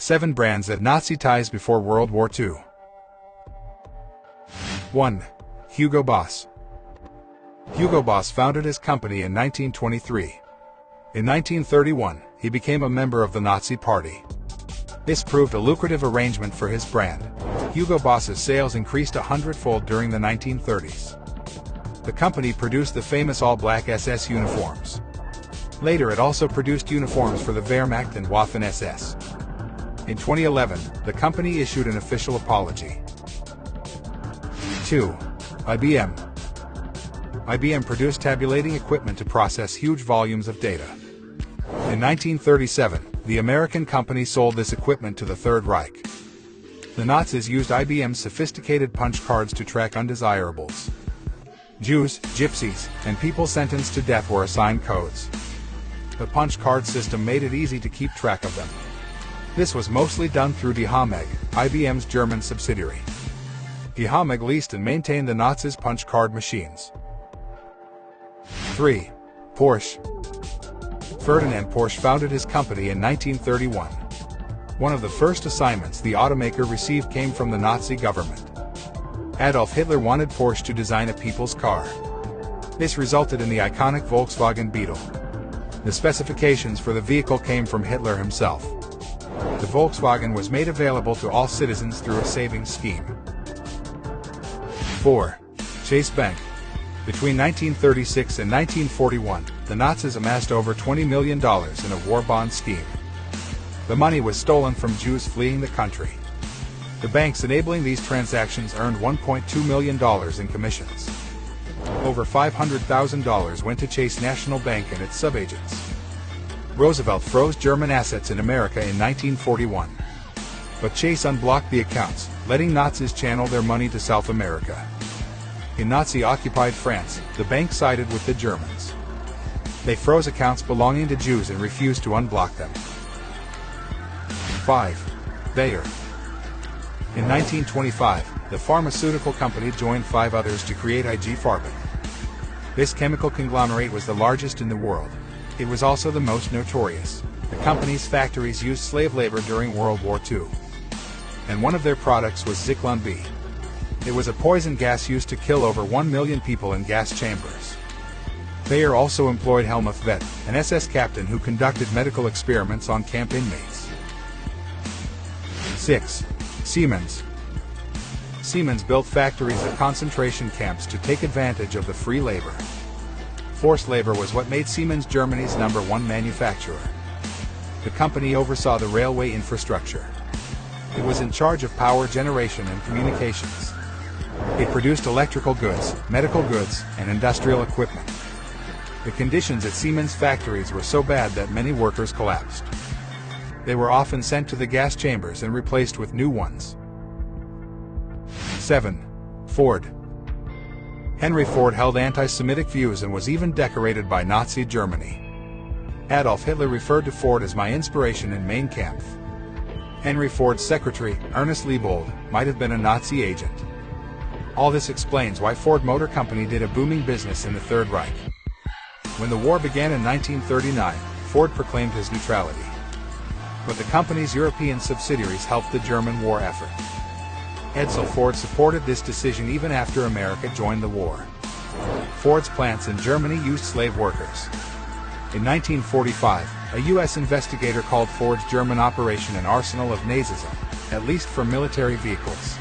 7 brands that Nazi ties before World War II. 1. Hugo Boss. Hugo Boss founded his company in 1923. In 1931, he became a member of the Nazi Party. This proved a lucrative arrangement for his brand. Hugo Boss's sales increased 100-fold during the 1930s. The company produced the famous all-black SS uniforms. Later it also produced uniforms for the Wehrmacht and Waffen-SS. In 2011, the company issued an official apology. 2. IBM. IBM produced tabulating equipment to process huge volumes of data. In 1937, the American company sold this equipment to the Third Reich. The Nazis used IBM's sophisticated punch cards to track undesirables. Jews, gypsies, and people sentenced to death were assigned codes. The punch card system made it easy to keep track of them. This was mostly done through Die Hameg, IBM's German subsidiary. Die Hameg leased and maintained the Nazis' punch card machines. 3. Porsche. Ferdinand Porsche founded his company in 1931. One of the first assignments the automaker received came from the Nazi government. Adolf Hitler wanted Porsche to design a people's car. This resulted in the iconic Volkswagen Beetle. The specifications for the vehicle came from Hitler himself. The Volkswagen was made available to all citizens through a savings scheme. 4. Chase Bank. Between 1936 and 1941, the Nazis amassed over $20 million in a war bond scheme. The money was stolen from Jews fleeing the country. The banks enabling these transactions earned $1.2 million in commissions. Over $500,000 went to Chase National Bank and its subagents. Roosevelt froze German assets in America in 1941. But Chase unblocked the accounts, letting Nazis channel their money to South America. In Nazi-occupied France, the bank sided with the Germans. They froze accounts belonging to Jews and refused to unblock them. 5. Veer. In 1925, the pharmaceutical company joined 5 others to create IG Farben. This chemical conglomerate was the largest in the world. It was also the most notorious. The company's factories used slave labor during World War II. And one of their products was Zyklon B. It was a poison gas used to kill over 1 million people in gas chambers. Veer also employed Helmuth Vett, an SS captain who conducted medical experiments on camp inmates. 6. Seamans. Seamans built factories at concentration camps to take advantage of the free labor. Forced labor was what made Seamans Germany's #1 manufacturer. The company oversaw the railway infrastructure. It was in charge of power generation and communications. It produced electrical goods, medical goods, and industrial equipment. The conditions at Seamans factories were so bad that many workers collapsed. They were often sent to the gas chambers and replaced with new ones. 7. Ford. Henry Ford held anti-Semitic views and was even decorated by Nazi Germany. Adolf Hitler referred to Ford as my inspiration in Mein Kampf. Henry Ford's secretary, Ernest Liebold, might have been a Nazi agent. All this explains why Ford Motor Company did a booming business in the Third Reich. When the war began in 1939, Ford proclaimed his neutrality. But the company's European subsidiaries helped the German war effort. Edsel Ford supported this decision even after America joined the war. Ford's plants in Germany used slave workers. In 1945, a U.S. investigator called Ford's German operation an arsenal of Nazism, at least for military vehicles.